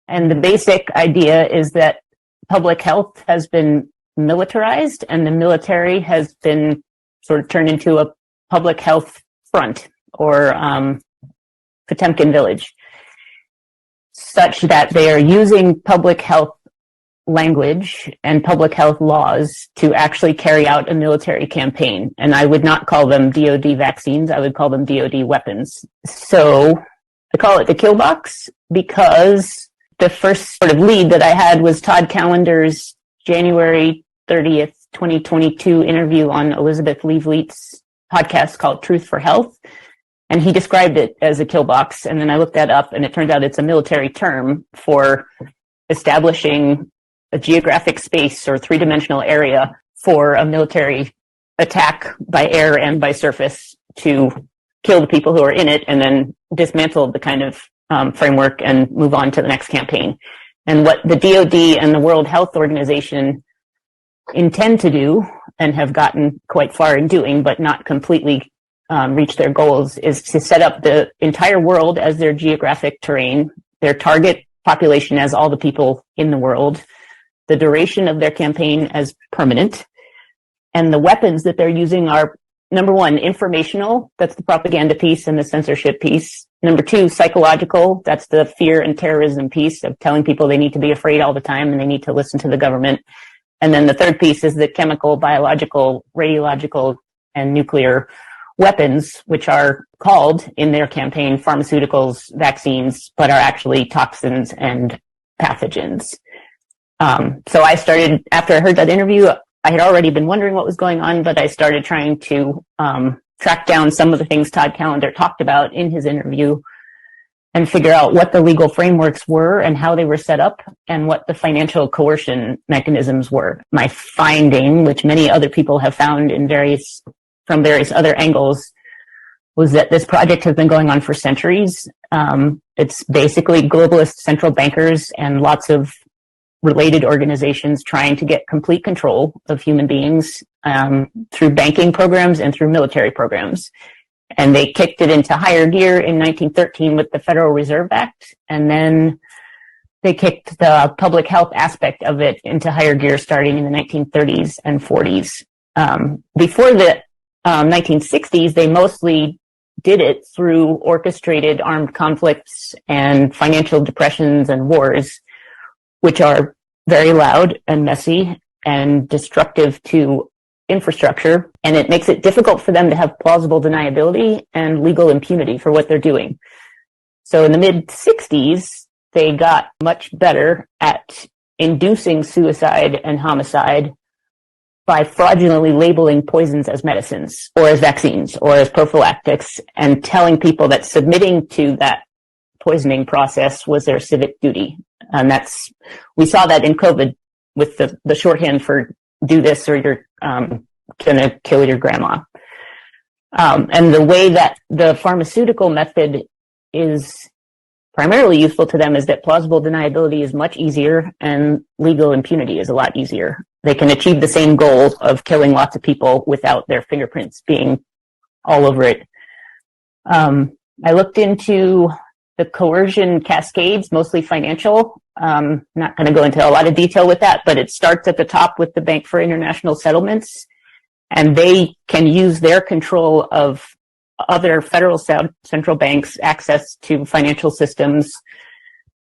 And the basic idea is that public health has been militarized and the military has been sort of turned into a public health front or Potemkin village, such that they are using public health language and public health laws to actually carry out a military campaign. And I would not call them DoD vaccines. I would call them DoD weapons. So I call it the kill box because the first sort of lead that I had was Todd Callender's January 30th, 2022 interview on Elizabeth Liebleit's podcast called Truth for Health. And he described it as a kill box. And then I looked that up and it turned out it's a military term for establishing a geographic space or three-dimensional area for a military attack by air and by surface to kill the people who are in it and then dismantle the kind of framework and move on to the next campaign. And what the DoD and the World Health Organization intend to do and have gotten quite far in doing, but not completely reach their goals, is to set up the entire world as their geographic terrain, their target population as all the people in the world, the duration of their campaign as permanent, and the weapons that they're using are, number one, informational, that's the propaganda piece and the censorship piece. Number two, psychological, that's the fear and terrorism piece of telling people they need to be afraid all the time and they need to listen to the government. And then the third piece is the chemical, biological, radiological, and nuclear weapons, which are called in their campaign pharmaceuticals, vaccines, but are actually toxins and pathogens. So I started, after I heard that interview, I had already been wondering what was going on, but I started trying to track down some of the things Todd Callender talked about in his interview and figure out what the legal frameworks were and how they were set up and what the financial coercion mechanisms were. My finding, which many other people have found from various other angles, was that this project has been going on for centuries. It's basically globalist central bankers and lots of related organizations trying to get complete control of human beings through banking programs and through military programs. And they kicked it into higher gear in 1913 with the Federal Reserve Act. And then they kicked the public health aspect of it into higher gear starting in the 1930s and 40s. Before the 1960s, they mostly did it through orchestrated armed conflicts and financial depressions and wars, which are very loud and messy and destructive to infrastructure. And it makes it difficult for them to have plausible deniability and legal impunity for what they're doing. So in the mid-60s, they got much better at inducing suicide and homicide by fraudulently labeling poisons as medicines or as vaccines or as prophylactics and telling people that submitting to that poisoning process was their civic duty. And we saw that in COVID with the shorthand for do this or you're gonna kill your grandma. And the way that the pharmaceutical method is primarily useful to them is that plausible deniability is much easier and legal impunity is a lot easier. They can achieve the same goal of killing lots of people without their fingerprints being all over it. I looked into the coercion cascades, mostly financial. Not going to go into a lot of detail with that, but it starts at the top with the Bank for International Settlements, and they can use their control of other federal central banks' access to financial systems,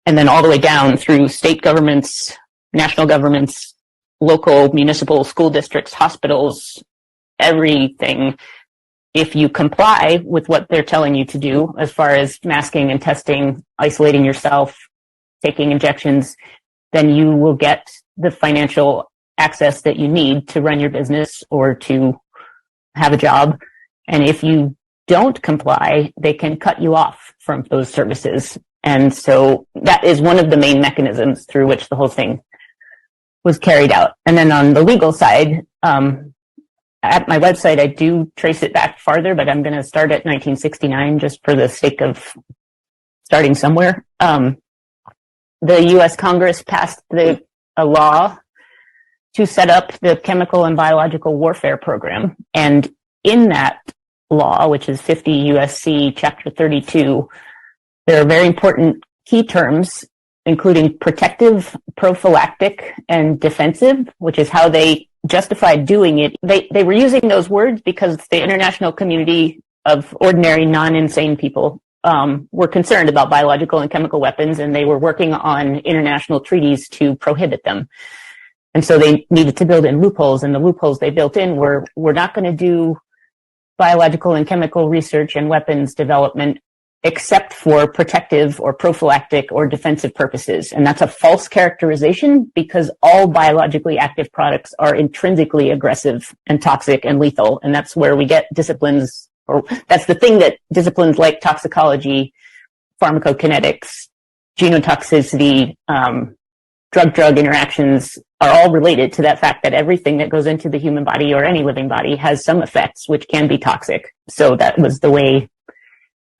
and then all the way down through state governments, national governments, local, municipal, school districts, hospitals, everything. If you comply with what they're telling you to do, as far as masking and testing, isolating yourself, taking injections, then you will get the financial access that you need to run your business or to have a job. And if you don't comply, they can cut you off from those services. And so that is one of the main mechanisms through which the whole thing was carried out. And then on the legal side, at my website, I do trace it back farther, but I'm going to start at 1969 just for the sake of starting somewhere. The U.S. Congress passed a law to set up the Chemical and Biological Warfare Program. And in that law, which is 50 USC Chapter 32, there are very important key terms including protective, prophylactic, and defensive, which is how they justified doing it. They were using those words because the international community of ordinary, non-insane people were concerned about biological and chemical weapons, and they were working on international treaties to prohibit them. And so they needed to build in loopholes, and the loopholes they built in were, we're not going to do biological and chemical research and weapons development except for protective or prophylactic or defensive purposes. And that's a false characterization because all biologically active products are intrinsically aggressive and toxic and lethal. And that's where we get disciplines, or that's the thing that disciplines like toxicology, pharmacokinetics, genotoxicity, drug-drug interactions are all related to that fact that everything that goes into the human body or any living body has some effects which can be toxic. So that was the way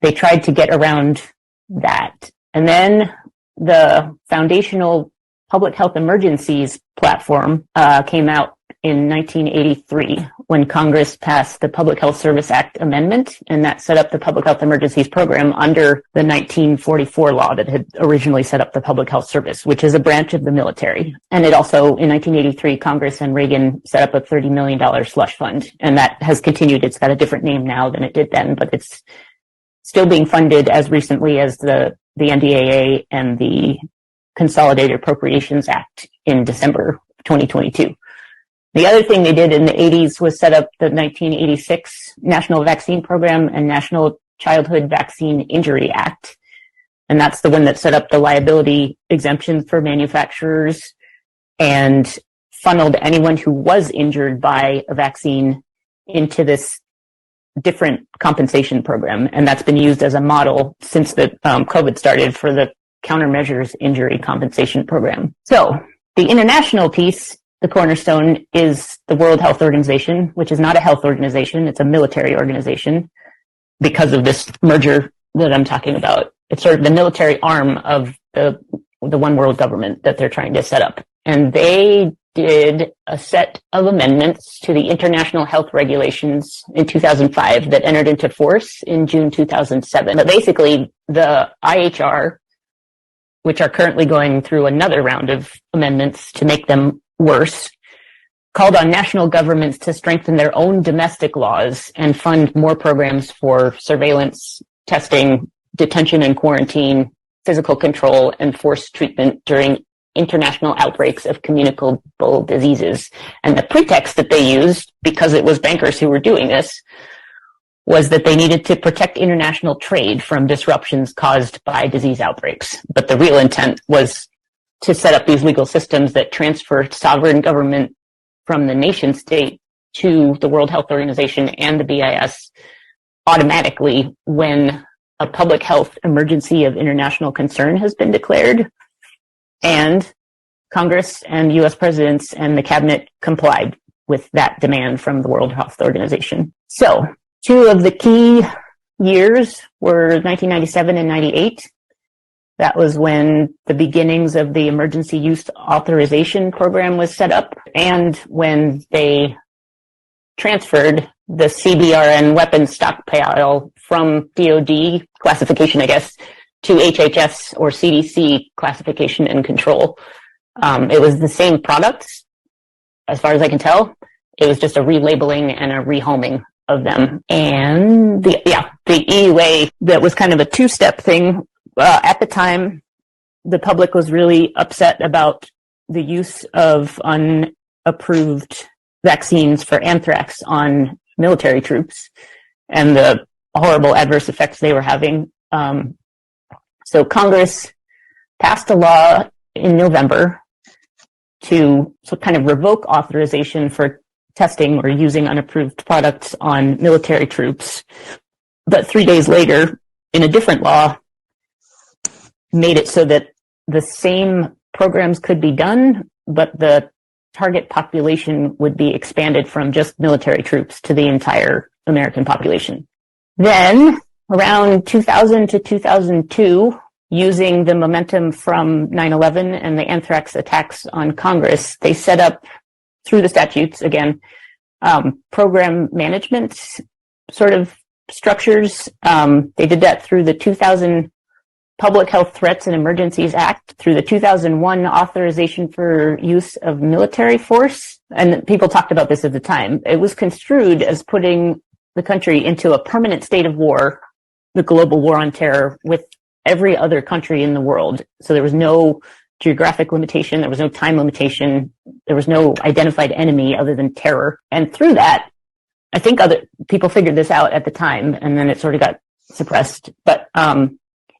they tried to get around that. And then the Foundational Public Health Emergencies platform came out in 1983 when Congress passed the Public Health Service Act amendment, and that set up the Public Health Emergencies program under the 1944 law that had originally set up the Public Health Service, which is a branch of the military. And it also, in 1983, Congress and Reagan set up a $30 million slush fund, and that has continued. It's got a different name now than it did then, but it's still being funded as recently as the NDAA and the Consolidated Appropriations Act in December 2022. The other thing they did in the 80s was set up the 1986 National Vaccine Program and National Childhood Vaccine Injury Act. And that's the one that set up the liability exemption for manufacturers and funneled anyone who was injured by a vaccine into this different compensation program. And that's been used as a model since the COVID started for the countermeasures injury compensation program. So the international piece, the cornerstone, is the World Health Organization, which is not a health organization. It's a military organization because of this merger that I'm talking about. It's sort of the military arm of the one world government that they're trying to set up. And they did a set of amendments to the international health regulations in 2005 that entered into force in June 2007. But basically, the IHR, which are currently going through another round of amendments to make them worse, called on national governments to strengthen their own domestic laws and fund more programs for surveillance, testing, detention and quarantine, physical control, and forced treatment during international outbreaks of communicable diseases. And the pretext that they used, because it was bankers who were doing this, was that they needed to protect international trade from disruptions caused by disease outbreaks. But the real intent was to set up these legal systems that transfer sovereign government from the nation state to the World Health Organization and the BIS automatically when a public health emergency of international concern has been declared. And Congress and U.S. presidents and the cabinet complied with that demand from the World Health Organization. So two of the key years were 1997 and 98. That was when the beginnings of the Emergency Use Authorization Program was set up, and when they transferred the CBRN weapons stockpile from DoD classification, I guess, to HHS or CDC classification and control. It was the same products, as far as I can tell. It was just a relabeling and a rehoming of them. And the EUA, that was kind of a two-step thing. At the time, the public was really upset about the use of unapproved vaccines for anthrax on military troops and the horrible adverse effects they were having. So Congress passed a law in November to kind of revoke authorization for testing or using unapproved products on military troops. But 3 days later, in a different law, made it so that the same programs could be done, but the target population would be expanded from just military troops to the entire American population. Then, around 2000 to 2002, using the momentum from 9/11 and the anthrax attacks on Congress, they set up, through the statutes, again, program management sort of structures. They did that through the 2000 Public Health Threats and Emergencies Act through the 2001 Authorization for Use of Military Force. And people talked about this at the time. It was construed as putting the country into a permanent state of war, the global war on terror, with every other country in the world. So there was no geographic limitation, there was no time limitation, there was no identified enemy other than terror. And through that, I think other people figured this out at the time, and then it sort of got suppressed. But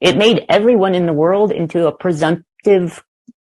it made everyone in the world into a presumptive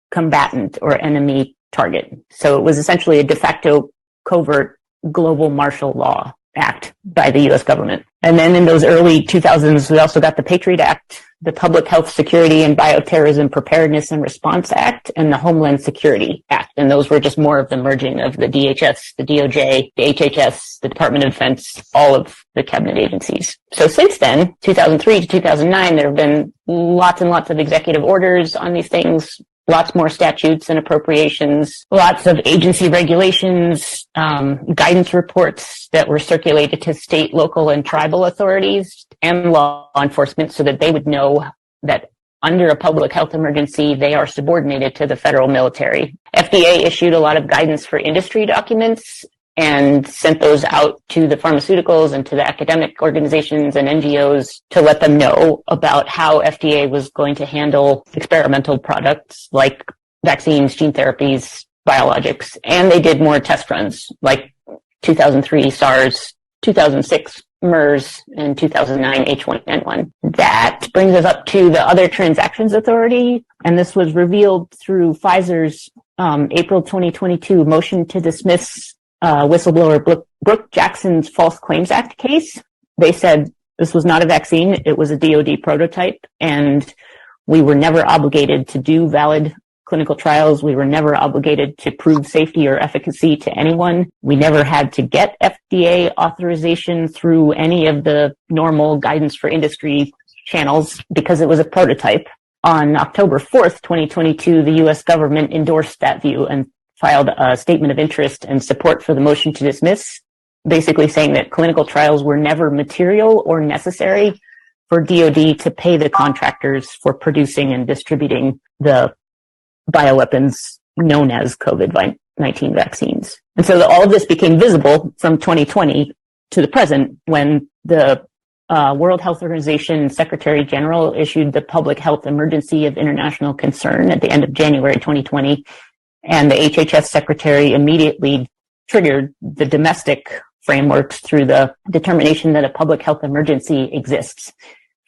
combatant or enemy target. So it was essentially a de facto covert global martial law act by the U.S. government. And then in those early 2000s, we also got the Patriot Act, the Public Health Security and Bioterrorism Preparedness and Response Act, and the Homeland Security Act. And those were just more of the merging of the DHS, the DOJ, the HHS, the Department of Defense, all of the cabinet agencies. So since then, 2003 to 2009, there have been lots and lots of executive orders on these things, lots more statutes and appropriations, lots of agency regulations, guidance reports that were circulated to state, local, and tribal authorities and law enforcement so that they would know that under a public health emergency, they are subordinated to the federal military. FDA issued a lot of guidance for industry documents and sent those out to the pharmaceuticals and to the academic organizations and NGOs to let them know about how FDA was going to handle experimental products like vaccines, gene therapies, biologics. And they did more test runs like 2003 SARS, 2006 MERS, and 2009 H1N1. That brings us up to the Other Transactions Authority. And this was revealed through Pfizer's April 2022 motion to dismiss whistleblower Brooke Jackson's False Claims Act case. They said this was not a vaccine, it was a DoD prototype, and we were never obligated to do valid clinical trials. We were never obligated to prove safety or efficacy to anyone. We never had to get FDA authorization through any of the normal guidance for industry channels because it was a prototype. On October 4th, 2022, the U.S. government endorsed that view and filed a statement of interest and support for the motion to dismiss, basically saying that clinical trials were never material or necessary for DoD to pay the contractors for producing and distributing the bioweapons known as COVID-19 vaccines. And so all of this became visible from 2020 to the present when the World Health Organization Secretary General issued the Public Health Emergency of International Concern at the end of January 2020. And the HHS secretary immediately triggered the domestic frameworks through the determination that a public health emergency exists,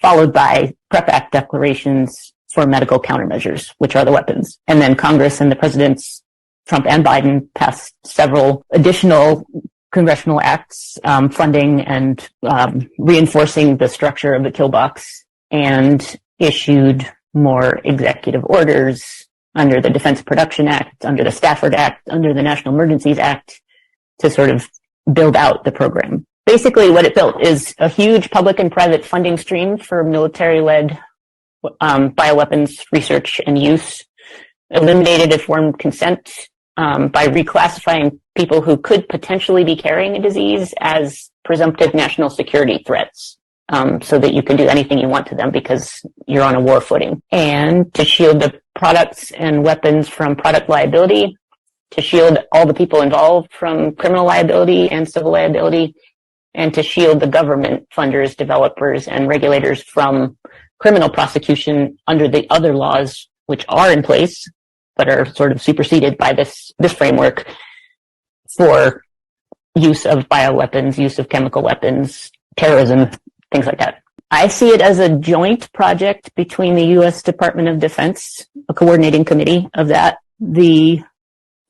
followed by PrEP Act declarations for medical countermeasures, which are the weapons. And then Congress and the presidents, Trump and Biden, passed several additional congressional acts, funding and reinforcing the structure of the kill box, and issued more executive orders under the Defense Production Act, under the Stafford Act, under the National Emergencies Act to sort of build out the program. Basically, what it built is a huge public and private funding stream for military-led bioweapons research and use, eliminated informed consent by reclassifying people who could potentially be carrying a disease as presumptive national security threats. So that you can do anything you want to them because you're on a war footing. And to shield the products and weapons from product liability, to shield all the people involved from criminal liability and civil liability, and to shield the government funders, developers, and regulators from criminal prosecution under the other laws which are in place but are sort of superseded by this framework for use of bioweapons, use of chemical weapons, terrorism, things like that. I see it as a joint project between the U.S. Department of Defense, a coordinating committee of that, the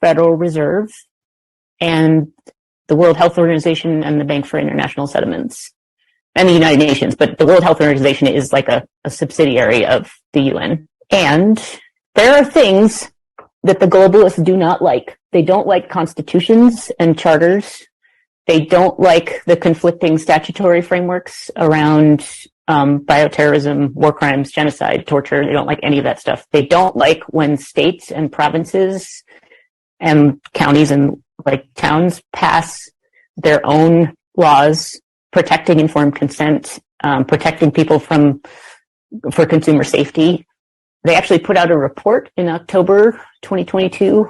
Federal Reserve, and the World Health Organization and the Bank for International Settlements, and the United Nations. But the World Health Organization is like a subsidiary of the UN. And there are things that the globalists do not like. They don't like constitutions and charters. They don't like the conflicting statutory frameworks around bioterrorism, war crimes, genocide, torture. They don't like any of that stuff. They don't like when states and provinces and counties and like towns pass their own laws protecting informed consent, protecting people from for consumer safety. They actually put out a report in October 2022,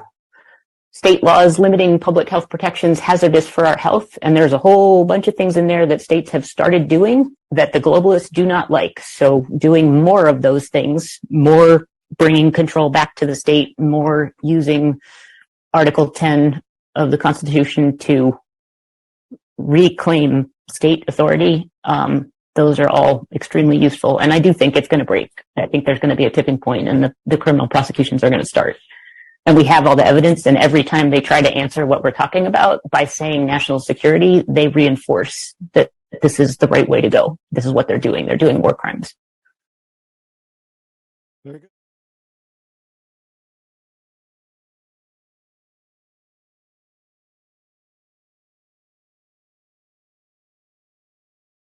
state laws limiting public health protections hazardous for our health. And there's a whole bunch of things in there that states have started doing that the globalists do not like. So doing more of those things, more bringing control back to the state, more using Article 10 of the Constitution to reclaim state authority. Those are all extremely useful. And I do think it's going to break. I think there's going to be a tipping point and the criminal prosecutions are going to start. And we have all the evidence. And every time they try to answer what we're talking about by saying national security, they reinforce that this is the right way to go. This is what they're doing. They're doing war crimes. Very good.